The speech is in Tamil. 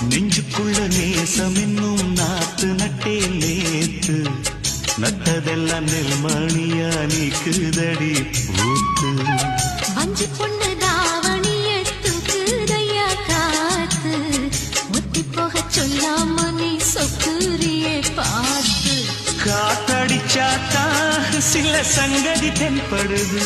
நெஞ்சுக்குள்ள நேசம் என்னும் நாத்து நட்டே நேத்து நட்டதெல்லாம் நெல்மணியா நீக்குதடி ஊத்து அஞ்சு பொண்ணு தாவணிய தூக்குதையா காத்து முத்தி போக சொல்லாம நீ சொக்குரியே பார்த்து காத்தடிச்சாத்தான் சில சங்கதி தென்படுது